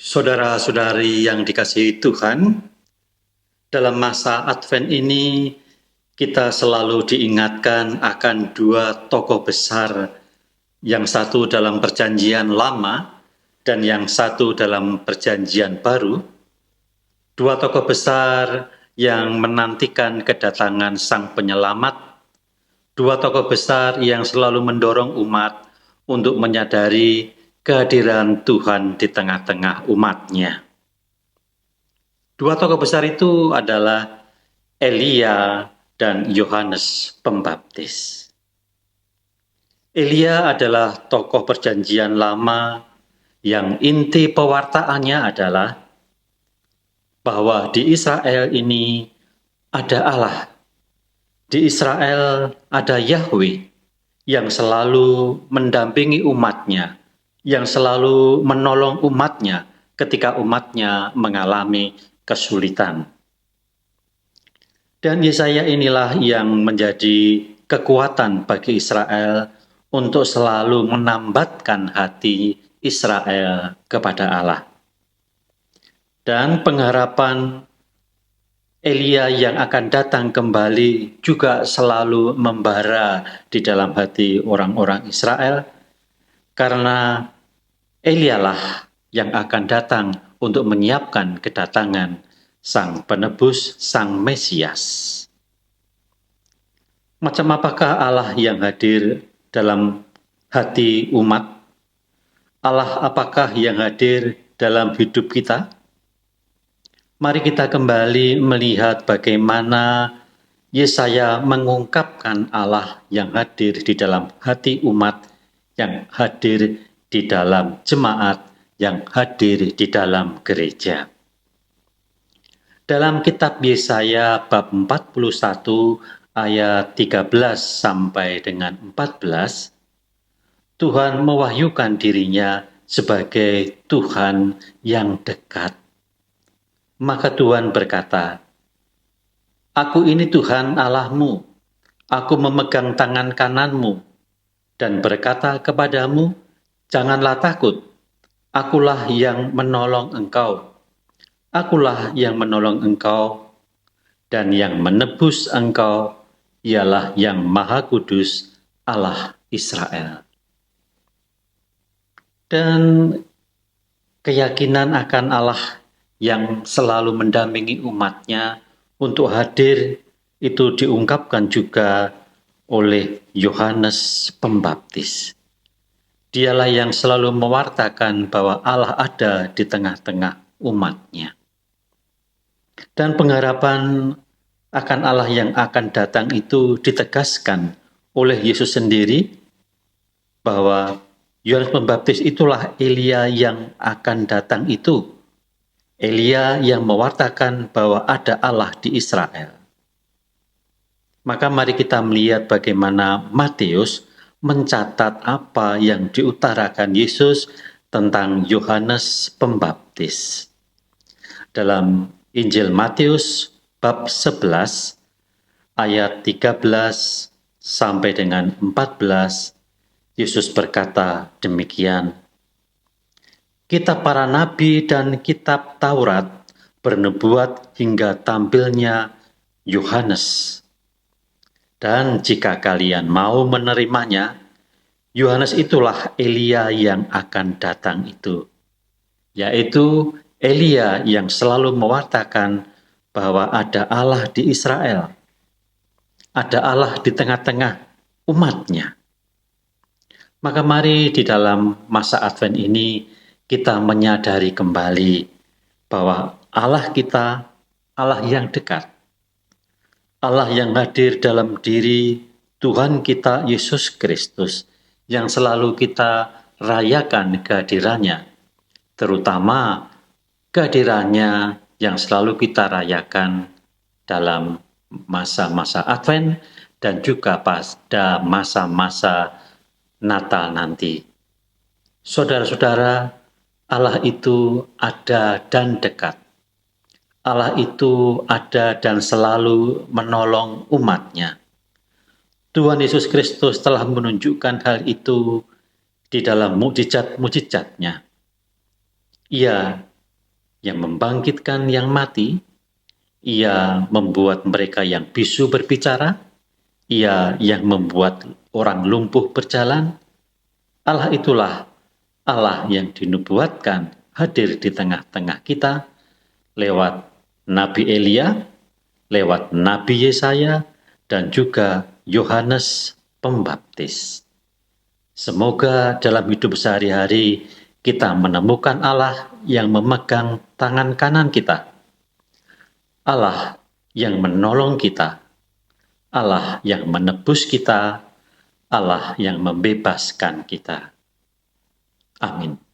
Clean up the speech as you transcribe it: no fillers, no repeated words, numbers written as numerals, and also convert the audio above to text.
Saudara-saudari yang dikasihi Tuhan, dalam masa Advent ini kita selalu diingatkan akan dua tokoh besar, yang satu dalam Perjanjian Lama dan yang satu dalam Perjanjian Baru. Dua tokoh besar yang menantikan kedatangan Sang Penyelamat, dua tokoh besar yang selalu mendorong umat untuk menyadari kehadiran Tuhan di tengah-tengah umatnya. Dua tokoh besar itu adalah Elia dan Yohanes Pembaptis. Elia adalah tokoh Perjanjian Lama yang inti pewartaannya adalah bahwa di Israel ini ada Allah. Di Israel ada Yahweh yang selalu mendampingi umatnya, yang selalu menolong umatnya ketika umatnya mengalami kesulitan. Dan Yesaya inilah yang menjadi kekuatan bagi Israel untuk selalu menambatkan hati Israel kepada Allah. Dan pengharapan Elia yang akan datang kembali juga selalu membara di dalam hati orang-orang Israel, karena Elialah yang akan datang untuk menyiapkan kedatangan Sang Penebus, Sang Mesias. Macam apakah Allah yang hadir dalam hati umat? Allah apakah yang hadir dalam hidup kita? Mari kita kembali melihat bagaimana Yesaya mengungkapkan Allah yang hadir di dalam hati umat, yang hadir di dalam jemaat, yang hadir di dalam gereja. Dalam kitab Yesaya bab 41 ayat 13 sampai dengan 14, Tuhan mewahyukan dirinya sebagai Tuhan yang dekat. Maka Tuhan berkata, "Aku ini Tuhan Allahmu, aku memegang tangan kananmu, dan berkata kepadamu, janganlah takut, akulah yang menolong engkau. Akulah yang menolong engkau, dan yang menebus engkau ialah yang Maha Kudus, Allah Israel." Dan keyakinan akan Allah yang selalu mendampingi umatnya untuk hadir itu diungkapkan juga oleh Yohanes Pembaptis. Dialah yang selalu mewartakan bahwa Allah ada di tengah-tengah umatnya. Dan pengharapan akan Allah yang akan datang itu ditegaskan oleh Yesus sendiri, bahwa Yohanes Pembaptis itulah Elia yang akan datang itu. Elia yang mewartakan bahwa ada Allah di Israel. Maka mari kita melihat bagaimana Matius mencatat apa yang diutarakan Yesus tentang Yohanes Pembaptis. Dalam Injil Matius bab 11 ayat 13 sampai dengan 14, Yesus berkata demikian, "Kitab para nabi dan kitab Taurat bernubuat hingga tampilnya Yohanes. Dan jika kalian mau menerimanya, Yohanes itulah Elia yang akan datang itu, yaitu Elia yang selalu mewartakan bahwa ada Allah di Israel, ada Allah di tengah-tengah umatnya." Maka mari di dalam masa Advent ini kita menyadari kembali bahwa Allah kita, Allah yang dekat, Allah yang hadir dalam diri Tuhan kita Yesus Kristus, yang selalu kita rayakan kehadirannya, terutama kehadirannya yang selalu kita rayakan dalam masa-masa Advent dan juga pada masa-masa Natal nanti. Saudara-saudara, Allah itu ada dan dekat. Allah itu ada dan selalu menolong umatnya. Tuhan Yesus Kristus telah menunjukkan hal itu di dalam mukjizat-mukjizatnya. Ia yang membangkitkan yang mati, Ia membuat mereka yang bisu berbicara, Ia yang membuat orang lumpuh berjalan. Allah itulah Allah yang dinubuatkan hadir di tengah-tengah kita lewat Nabi Elia, lewat Nabi Yesaya, dan juga Yohanes Pembaptis. Semoga dalam hidup sehari-hari kita menemukan Allah yang memegang tangan kanan kita, Allah yang menolong kita, Allah yang menebus kita, Allah yang membebaskan kita. Amin.